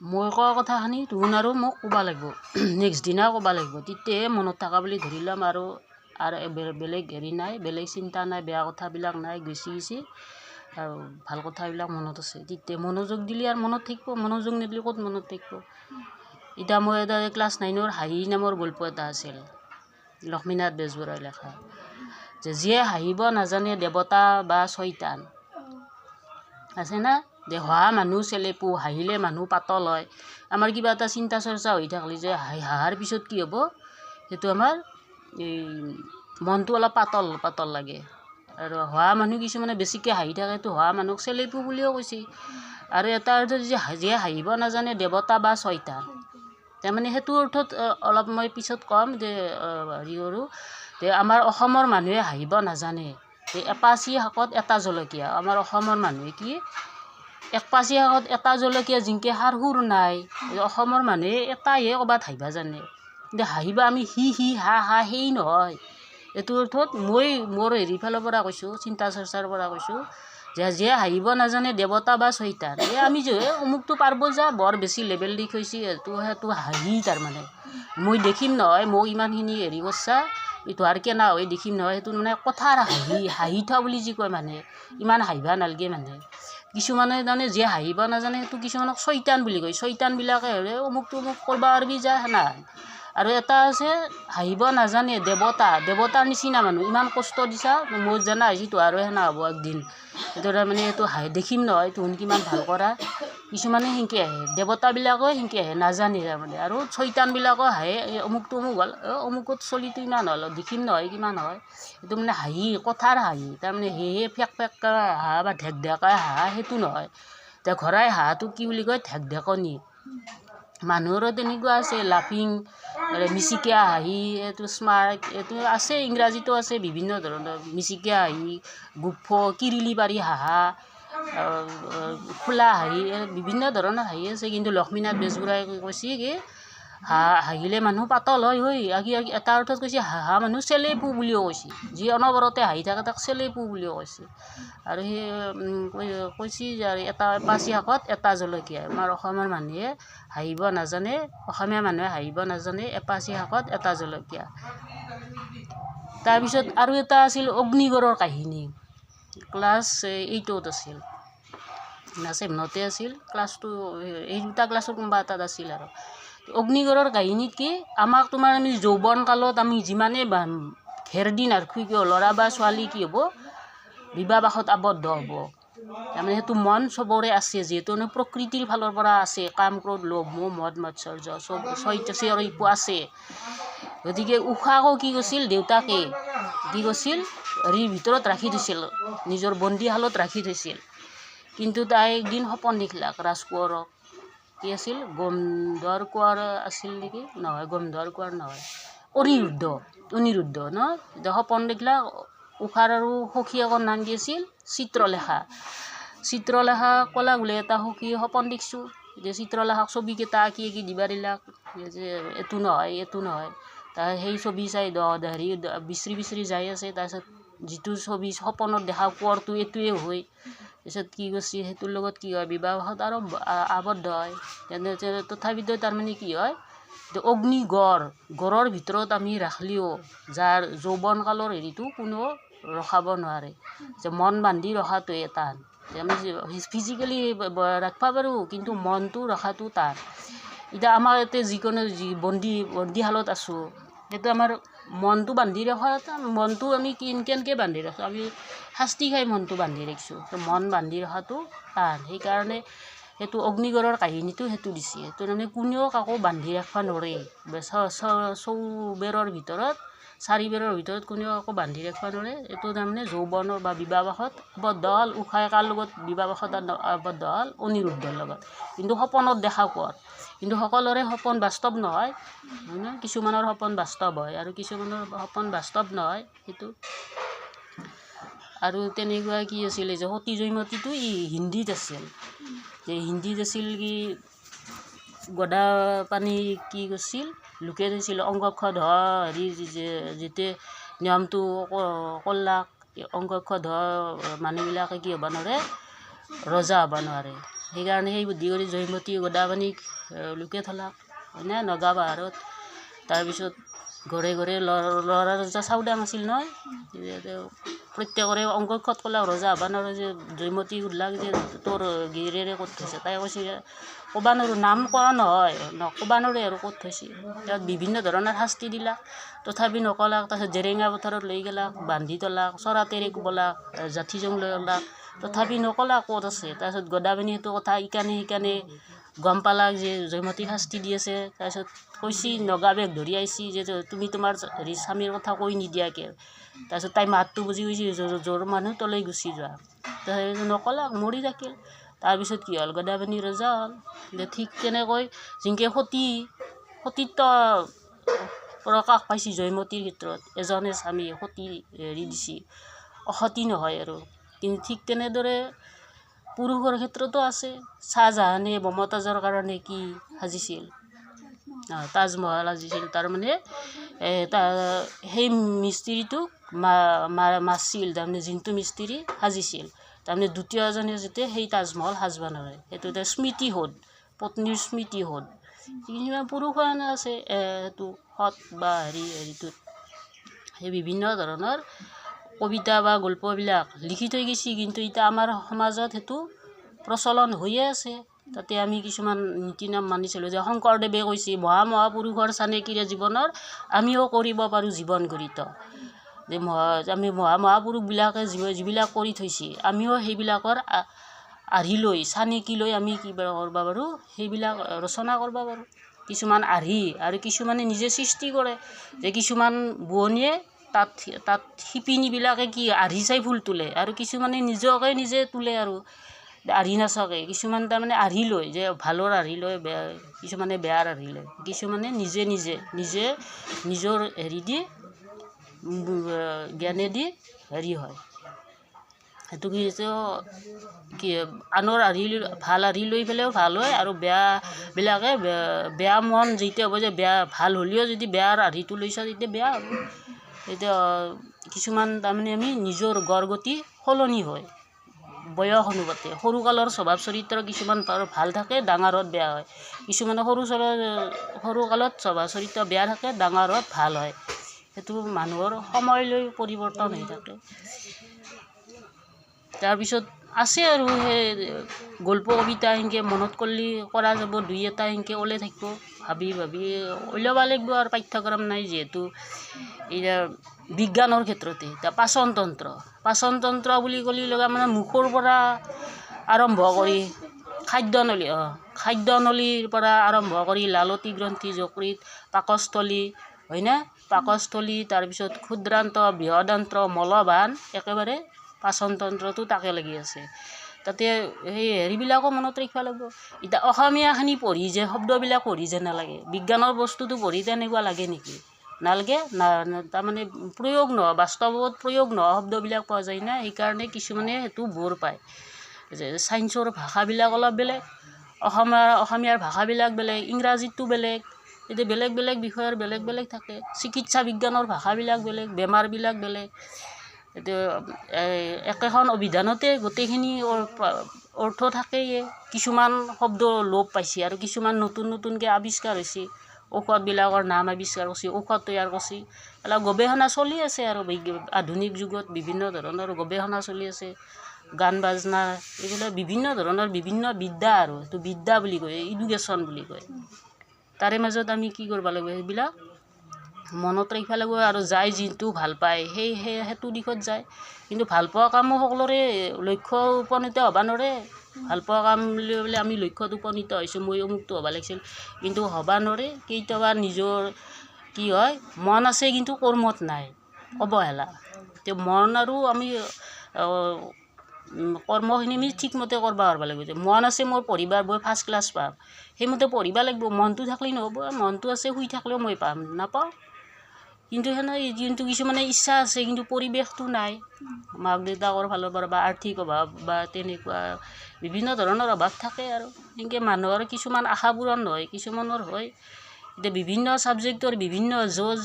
মই কোৱা কথাখিনি তুন আৰু মোক ক'বা লাগিব নেক্সট দিনা ক'বা লাগিব তেতিয়াহে মনত থকা বুলি ধৰি ল'ম আৰু বেলেগ হেৰি নাই বেলেগ চিন্তা নাই বেয়া কথাবিলাক নাই গুচি আৰু ভাল কথাবিলাক মনত আছে তেতিয়া মনোযোগ দিলে আৰু মনত থাকিব মনোযোগ নিদিলে ক'ত মনত থাকিব এতিয়া মই এটা ক্লাছ 9ৰ হাঁহি নামৰ গল্প এটা আছিল লক্ষ্মীনাথ বেজবৰুৱাই লেখা যে যিয়ে হাঁহিব নাজানে দেৱতা বা শয়তান আছে না যে হহা মানুহ চেলেপু হাঁহিলে মানুহ পাতল হয় আমাৰ কিবা এটা চিন্তা চৰ্চা হৈ থাকিলে যে হাঁহাৰ পিছত কি হ'ব সেইটো আমাৰ এই মনটো অলপ পাতল লাগে আৰু হহা মানুহ কিছুমানে বেছিকৈ হাঁহি থাকেতো হহা মানুহক চেলেপু বুলিও কৈছে আৰু এটা অৰ্থ যে যিয়ে হাঁহিব নাজানে দেৱতা বা শয়তান তাৰমানে সেইটো অৰ্থত অলপ মই পিছত ক'ম যে হেৰি কৰোঁ যে আমাৰ অসমৰ মানুহে হাঁহিব নাজানে যে এপাচি শাকত এটা জলকীয়া আমাৰ অসমৰ মানুহে কি একপাচি শাকত এটা জলকীয়া জিংকে সাৰ সুৰ নাই অসমৰ মানুহে এটাইহে ক'ৰবাত হাঁহিব জানে কিন্তু হাঁহিব আমি হি হা সেই নহয় এইটো অৰ্থত মই মোৰ হেৰি ফালৰ পৰা কৈছোঁ চিন্তা চৰ্চাৰ পৰা কৈছোঁ যে যিয়ে হাঁহিব নাজানে দেৱতা বা শয়তান এই আমি যে অমুকটো পাৰব যা বৰ বেছি লেভেল দি কৈছে সেইটো হাঁহি তাৰমানে মই দেখিম নহয় মোক ইমানখিনি হেৰি কৰছা এইটো আৰু কেনা হৈ দেখিম নহয় সেইটো মানে কথাৰ হাঁহি থোৱা বুলি যি কয় মানে ইমান হাঁহিব নালাগে মানে কিছুমানে তাৰমানে যিয়ে হাঁহিব নাজানে সেইটো কিছুমানক শয়তান বুলি কয় শয়তানবিলাকে হ'লে অমুকটো অমুক কৰিব পাৰিবি যা সেনা আৰু এটা আছে হাঁহিব নাজানে দেৱতাৰ নিচিনা মানুহ ইমান কষ্ট দিছা মোৰ জানা হৈছে তো আৰু সেনা হ'ব একদিন এইটো তাৰমানে এইটো দেখিম নহয় তোন কিমান ভাল কৰা কিছুমানে সেনকৈ আহে দেৱতাবিলাকেও সেনকৈ আহে নাজানে তাৰমানে আৰু শয়তানবিলাকো হাঁহে অমুকটো অমুক হ'ল অমুকত চলিটো ইমান হ'ল দেখিম নহয় কিমান হয় এইটো মানে হাঁহি কথাৰ হাঁহি তাৰমানে ফেক হাঁহ বা ঢেকঢেকাই হাঁহ সেইটো নহয় এতিয়া ঘৰাই হাঁহটোক কি বুলি কয় ঢেকঢেকনি মানুহৰো তেনেকুৱা আছে লাফিং মিচিকীয়া হাঁহি এইটো স্মাৰ্ট এইটো আছে ইংৰাজীতো আছে বিভিন্ন ধৰণৰ মিচিকীয়া হাঁহি গুফ কিৰিলি পাৰি হাঁহা খোলা হাঁহি বিভিন্ন ধৰণৰ হাঁহি আছে কিন্তু লক্ষ্মীনাথ বেজবৰুৱাই কৈছে কি হাঁহিলে মানুহ পাতল হয় এটা অৰ্থত কৈছে হাঁহা মানুহ চেলেপু বুলিও কৈছে যি অনবৰতে হাঁহি থাকে তাক চেলেপু বুলিও কৈছে আৰু সেই কৈছে যে এটা এপাচি শাকত এটা জলকীয়া আমাৰ অসমৰ মানুহে হাঁহিব নাজানে অসমীয়া মানুহে হাঁহিব নাজানে এপাচি শাকত এটা জলকীয়া তাৰপিছত আৰু এটা আছিল অগ্নিগড়ৰ কাহিনী ক্লাছ 8ত আছিল না 7তে আছিল ক্লাছটো এই দুটা ক্লাছৰ কোনোবা এটাত আছিল আৰু অগ্নিগড়ৰ কাহিনীত কি আমাক তোমাৰ আমি যৌৱন কালত আমি যিমানে ঘেৰ দি নাৰাখোঁ কিয় ল'ৰা বা ছোৱালী কি হ'ব বিবাহত আবদ্ধ হ'ব তাৰমানে সেইটো মন চবৰে আছে যিহেতু প্ৰকৃতিৰ ফালৰ পৰা আছে কাম ক্ৰোধ লোভ মোহ মদ মাৎসৰ্য চব চৰিত্ৰ আছে গতিকে উষাকো কি কৈছিল দেউতাকে কি কৈছিল হেৰিৰ ভিতৰত ৰাখি থৈছিল নিজৰ বন্দীশালত ৰাখি থৈছিল কিন্তু তাই একদিন সপোন দেখিলাক ৰাজকোঁৱৰক কি আছিল গন্ধৰ কোঁৱৰ আছিল নেকি নহয় গন্ধৰ কোঁৱৰ নহয় অনিৰুদ্ধ ন সপোন দেখিলাক উষাৰ আৰু সখীয়েকৰ নাম কি আছিল চিত্ৰলেখা ক'লা বোলে এটা সখী সপোন দেখিছোঁ যে চিত্ৰলেখাক ছবিকেইটা আঁকি দিবা দিলাক যে এইটো নহয় তাৰ সেই ছবি চাই হেৰি বিচৰি যাই আছে তাৰপিছত যিটো ছবি সপোনত দেখা কোঁৱৰটো এইটোৱে হয় তাৰপিছত কি কৰিছে সেইটোৰ লগত কি হয় বিবাহত আৰু আবদ্ধ হয় তথাপিতো তাৰমানে কি হয় গড়ৰ ভিতৰত আমি ৰাখলিও যাৰ যৌৱন কালৰ হেৰিটো কোনো ৰখাব নোৱাৰে যে মন বান্ধি ৰখাটোৱে টান আমি ফিজিকেলি ৰাখিব পাৰোঁ কিন্তু মনটো ৰখাটো টান এতিয়া আমাৰ ইয়াতে যিকোনো বন্দীশালত আছোঁ সেইটো আমাৰ মনটো বান্ধি ৰখা মনটো আমি কেনেকৈ বান্ধি ৰাখোঁ আমি শাস্তি খাই মনটো বান্ধি ৰাখিছোঁ মন বান্ধি ৰখাটো টান সেইকাৰণে সেইটো অগ্নিগড়ৰ কাহিনীটো সেইটো দিছে সেইটো তাৰমানে কোনেও কাকো বান্ধি ৰাখিব নোৱাৰে চাৰিবেৰৰ ভিতৰত কোনেও কাকো বান্ধি ৰাখিব নোৱাৰে এইটো তাৰমানে যৌৱনৰ বা বিবাহত আবদ্ধ হ'ল উষাই কাৰ লগত বিবাহত আবদ্ধ হ'ল অনিৰুদ্ধৰ লগত কিন্তু সপোনত দেখা কোঁৱৰ কিন্তু সকলোৰে সপোন বাস্তৱ নহয় কিছুমানৰ সপোন বাস্তৱ হয় আৰু কিছুমানৰ সপোন বাস্তৱ নহয় সেইটো আৰু তেনেকুৱা কি আছিলে যে সতী জয়মতীটো হিন্দীত আছিল কি গদা পানী কি কৰিছিল লুকাই থৈছিল অংগক্ষ হেৰি যেতিয়া নিয়মটো কৰলাক অংগক্ষ মানুহবিলাকে কি হ'ব নোৱাৰে ৰজা হ'ব নোৱাৰে সেইকাৰণে সেই বুদ্ধি কৰি জয়মতী গদাপানীক লুকে থলাক হয়নে নগা পাহাৰত। তাৰপিছত ঘৰে ঘৰে ল'ৰা ৰজা চাওদাং আছিল নহয়, প্ৰত্যেকৰে অংগক্ষত ক'লাক ৰজা হ'ব নোৱাৰে যে জয়মতী সুধলাক যে তোৰ গিৰিয়েৰে ক'ত থৈছে, তাই কৈছে ক'বা নোৱাৰোঁ, নাম কোৱা নহয় ক'বা নোৱাৰে আৰু ক'ত থৈছে। তাত বিভিন্ন ধৰণৰ শাস্তি দিলাক, তথাপি নকলাক। তাৰপিছত জেৰেঙা পথাৰত লৈ গেলাক, বান্ধি থলাক, চৰাতেৰে কোবলাক, জাঠি জং লৈ ওলাক, তথাপি নকলাক ক'ত আছে। তাৰপিছত গদাপানী সেইটো কথা ইকানে সিকানে গম পালাক যে জয়মতী শাস্তি দি আছে। তাৰপিছত কৈছি নগা বেগ ধৰি আহিছি যে তুমি তোমাৰ হেৰি স্বামীৰ কথা কৈ নিদিয়া কিয়। তাৰপিছত তাই মাতটো বুজি গৈছি, জোৰ মানুহ তলৈ গুচি যোৱা। তাৰপিছত নকলাক, মৰি থাকিল। তাৰপিছত কি হ'ল, গদাপানী ৰজা হ'ল। যে ঠিক তেনেকৈ যেনেকৈ সতীত্ব প্ৰকাশ পাইছে জয়মতীৰ ক্ষেত্ৰত, এজনে স্বামী সতী হেৰি দিছি, অসতী নহয় আৰু। কিন্তু ঠিক তেনেদৰে পুৰুষৰ ক্ষেত্ৰতো আছে। শ্বাহজাহানে মমতাজৰ কাৰণে কি সাজিছিল, তাজমহল সাজিছিল। তাৰমানে সেই মিস্ত্ৰীটোক মাৰছিল, তাৰমানে যোনটো মিস্ত্ৰী সাজিছিল, তাৰমানে দ্বিতীয় এজনে যাতে সেই তাজমহল সাজব নোৱাৰে। সেইটো এটা স্মৃতিসৌধ, পত্নীৰ স্মৃতিসৌধ। কিছুমান পুৰুষো এনে আছে সেইটো সৎ বা হেৰিটোত সেই বিভিন্ন ধৰণৰ কবিতা বা গল্পবিলাক লিখি থৈ গৈছি। কিন্তু এতিয়া আমাৰ সমাজত সেইটো প্ৰচলন হৈয়ে আছে। তাতে আমি কিছুমান নীতি নিয়ম মানিছিলোঁ যে শংকৰদেৱে কৈছে মহাপুৰুষৰ চানেকিৰে জীৱনৰ আমিও কৰিব পাৰোঁ জীৱন গঢ়িত। যে আমি মহাপুৰুষবিলাকে যিবিলাক কৰি থৈছে, আমিও সেইবিলাকৰ আৰ্হি লৈ চানেকি লৈ আমি কি কৰিব পাৰোঁ, সেইবিলাক ৰচনা কৰিব পাৰোঁ। কিছুমান আৰ্হি আৰু কিছুমানে নিজে সৃষ্টি কৰে। যে কিছুমান বোৱনীয়ে তাত শিপিনীবিলাকে কি আৰ্হি চাই ফুল তোলে, আৰু কিছুমানে নিজে তোলে আৰু আৰ্হি নাচাকে। কিছুমান তাৰমানে আৰ্হি লয়, যে ভালৰ আৰ্হি লয়, কিছুমানে বেয়াৰ আৰ্হি লয়। কিছুমানে নিজে নিজৰ হেৰি দি জ্ঞানেদি হেৰি হয়। সেইটো কি আনৰ আৰ্হি ভাল আৰ্হি লৈ পেলাইও ভাল হয়, আৰু বেয়াবিলাকে বেয়া মন যেতিয়া হ'ব যে ভাল হ'লেও যদি বেয়াৰ আৰ্হিটো লৈছা তেতিয়া বেয়া হ'ব। এতিয়া কিছুমান তাৰমানে আমি নিজৰ গড়গতি সলনি হয় বয়স অনুপাতে। সৰুকালৰ স্বভাৱ চৰিত্ৰ কিছুমান ভাল থাকে, ডাঙৰত বেয়া হয়। কিছুমানে সৰুকালত স্বভাৱ চৰিত্ৰ বেয়া থাকে, ডাঙৰত ভাল হয়। সেইটো মানুহৰ সময় লৈ পৰিৱৰ্তন হৈ থাকে। তাৰপিছত আছে আৰু সেই গল্প কবিতা সেনেকৈ মনত কৰিলে কৰা যাব, দুই এটা সেনেকৈ ওলাই থাকিব। ভাবি ওলাব লাগিব আৰু পাঠ্যক্ৰম নাই যিহেতু। এতিয়া বিজ্ঞানৰ ক্ষেত্ৰতে এতিয়া পাচনতন্ত্ৰ বুলি ক'লে লগা মানে মুখৰ পৰা আৰম্ভ কৰি খাদ্যনলীৰ পৰা আৰম্ভ কৰি লালতী গ্ৰন্থি, যকৃত, পাকস্থলী, হয়নে, পাকস্থলী, তাৰপিছত ক্ষুদ্ৰান্ত, বৃহদান্ত্ৰ, মলবান, একেবাৰে পাচনতন্ত্ৰটো তাকে লাগি আছে। তাতে সেই হেৰিবিলাকো মনত ৰাখিব লাগিব। এতিয়া অসমীয়াখিনি পঢ়ি যে শব্দবিলাক পঢ়ি যে নালাগে, বিজ্ঞানৰ বস্তুটো পঢ়ি তেনেকুৱা লাগে নেকি? নালাগে। তাৰমানে প্ৰয়োগ নহয়, বাস্তৱত প্ৰয়োগ নহয় শব্দবিলাক পোৱা যায় না। সেইকাৰণে কিছুমানে সেইটো বৰ পায়। যে ছায়েন্সৰ ভাষাবিলাক অলপ বেলেগ, অসমীয়াৰ ভাষাবিলাক বেলেগ, ইংৰাজীটো বেলেগ। এতিয়া বেলেগ বিষয়ৰ বেলেগ থাকে। চিকিৎসা বিজ্ঞানৰ ভাষাবিলাক বেলেগ, বেমাৰবিলাক বেলেগ। এতিয়া একেখন অভিধানতে গোটেইখিনি অৰ্থ থাকেই। কিছুমান শব্দ লোপ পাইছে আৰু কিছুমান নতুনকৈ আৱিষ্কাৰ হৈছে। ঔষধবিলাকৰ নাম আৱিষ্কাৰ কৰিছে, ঔষধ তৈয়াৰ কৰিছে। অলপ গৱেষণা চলি আছে আৰু আধুনিক যুগত বিভিন্ন ধৰণৰ গৱেষণা চলি আছে। গান বাজনা এইবিলাক বিভিন্ন ধৰণৰ বিভিন্ন বিদ্যা, আৰু সেইটো বিদ্যা বুলি কয়, এডুকেশ্যন বুলি কয়। তাৰে মাজত আমি কি কৰিব লাগিব, সেইবিলাক মনত ৰাখিব লাগিব। আৰু যাই যিটো ভাল পায় সেইটো দিশত যায়। কিন্তু ভালপোৱা কামো সকলোৰে লক্ষ্য উপনীত হ'ব নোৱাৰে। ভালপোৱা কাম বুলি ক'লে আমি লক্ষ্যত উপনীত হৈছোঁ, মই অমুকটো হ'ব লাগিছিল, কিন্তু হ'ব নোৱাৰে। কেতিয়াবা নিজৰ কি হয়, মন আছে কিন্তু কৰ্মত নাই, অৱহেলা। মন আৰু আমি কৰ্মখিনি আমি ঠিকমতে কৰিব পাৰিব লাগিব। মন আছে মোৰ পঢ়িবাৰ, মই ফাৰ্ষ্ট ক্লাছ পাম, সেইমতে পঢ়িব লাগিব। মনটো থাকিলে নহ'ব। মনটো আছে, শুই থাকিলেও মই নাপাওঁ। কিন্তু কিন্তু কিছুমানে ইচ্ছা আছে কিন্তু পৰিৱেশটো নাই, মাক দেউতাকৰ ফালৰ পৰা বা আৰ্থিক অভাৱ বা তেনেকুৱা বিভিন্ন ধৰণৰ অভাৱ থাকে। আৰু সেনেকৈ মানুহৰ কিছুমান আশা পূৰণ নহয়, কিছুমানৰ হয়। এতিয়া বিভিন্ন ছাবজেক্টৰ বিভিন্ন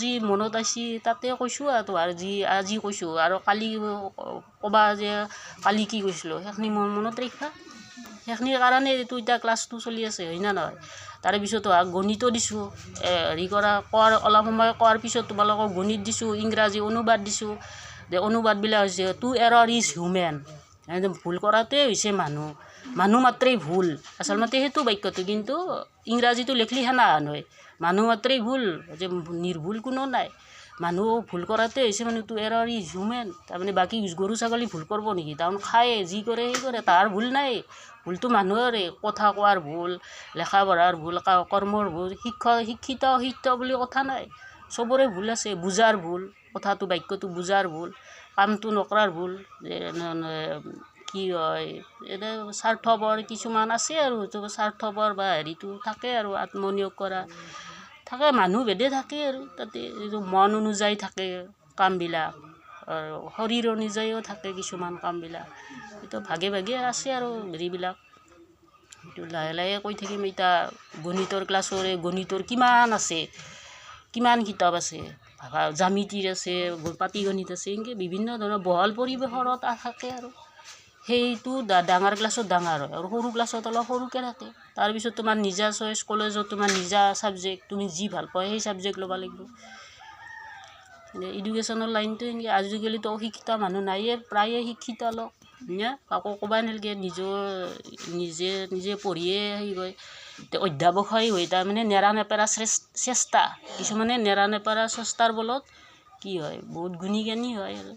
যি মনত আছে তাতে কৈছোঁ। আৰু আজি কৈছোঁ, আৰু কালি ক'বা যে কালি কি কৈছিলোঁ, সেইখিনি মনত ৰাখিবা। সেইখিনিৰ কাৰণে এইটো এতিয়া ক্লাছ 2 চলি আছে হয় না নহয় তাৰে পিছত গণিতো দিছোঁ হেৰি কৰা কোৱাৰ অলপ সময় কোৱাৰ পিছত তোমালোকক গণিত দিছোঁ ইংৰাজী অনুবাদ দিছোঁ যে অনুবাদবিলাক হৈছে টু এৰৰ ইজ হিউমেন ভুল কৰাটোৱে হৈছে মানুহ মাত্ৰেই ভুল আচলতে সেইটো বাক্যটো কিন্তু ইংৰাজীটো লিখলি সেনা নহয় মানুহ মাত্ৰেই ভুল যে নিৰ্ভুল কোনো নাই মানুহ ভুল কৰাটোৱে হৈছে মানে টু এৰৰ ইজ হিউমেন তাৰমানে বাকী গৰু ছাগলী ভুল কৰিব নেকি তাৰমানে খায় যি কৰে সেই কৰে তাৰ ভুল নাই ভুলটো মানুহৰে কথা কোৱাৰ ভুল লেখা পঢ়াৰ ভুল কৰ্মৰ ভুল শিক্ষিত অশিক্ষিত বুলি কথা নাই চবৰে ভুল আছে বুজাৰ ভুল কথাটো বাক্যটো বুজাৰ ভুল কামটো নকৰাৰ ভুল কি হয় এনে স্বাৰ্থপৰ কিছুমান আছে আৰু স্বাৰ্থপৰ বা হেৰিটো থাকে আৰু আত্মনিয়োগ কৰা থাকে মানুহ ভেদে থাকে আৰু তাতে মন অনুযায়ী থাকে কামবিলাক আৰু শৰীৰ অনুযায়ীও থাকে কিছুমান কামবিলাক এইটো ভাগে ভাগে আছে আৰু হেৰিবিলাক এইটো লাহে লাহে কৈ থাকিম এতিয়া গণিতৰ ক্লাছৰে গণিতৰ কিমান আছে কিমান কিতাপ আছে জ্যামিতিৰ আছে পাটিগণিত আছে এনেকৈ বিভিন্ন ধৰণৰ বহল পৰিৱেশত থাকে আৰু সেইটো ডাঙৰ ক্লাছত ডাঙৰ হয় আৰু সৰু ক্লাছত অলপ সৰুকৈ থাকে তাৰপিছত তোমাৰ নিজা চইচ কলেজত তোমাৰ নিজা ছাবজেক্ট তুমি যি ভাল পোৱা সেই ছাবজেক্ট ল'ব লাগিব এডুকেশ্যনৰ লাইনটো এনেকৈ আজিকালিতো অশিক্ষিত মানুহ নাইয়ে প্ৰায়ে শিক্ষিত লোক কাকো ক'বাই নালাগে নিজে পঢ়িয়ে হেৰি হয় অধ্যাপক হয় তাৰমানে নেৰা নেপেৰা চেষ্টা কিছুমানে নেৰা নেপেৰা চেষ্টাৰ বলত কি হয় বহুত গুণী জ্ঞানী হয় আৰু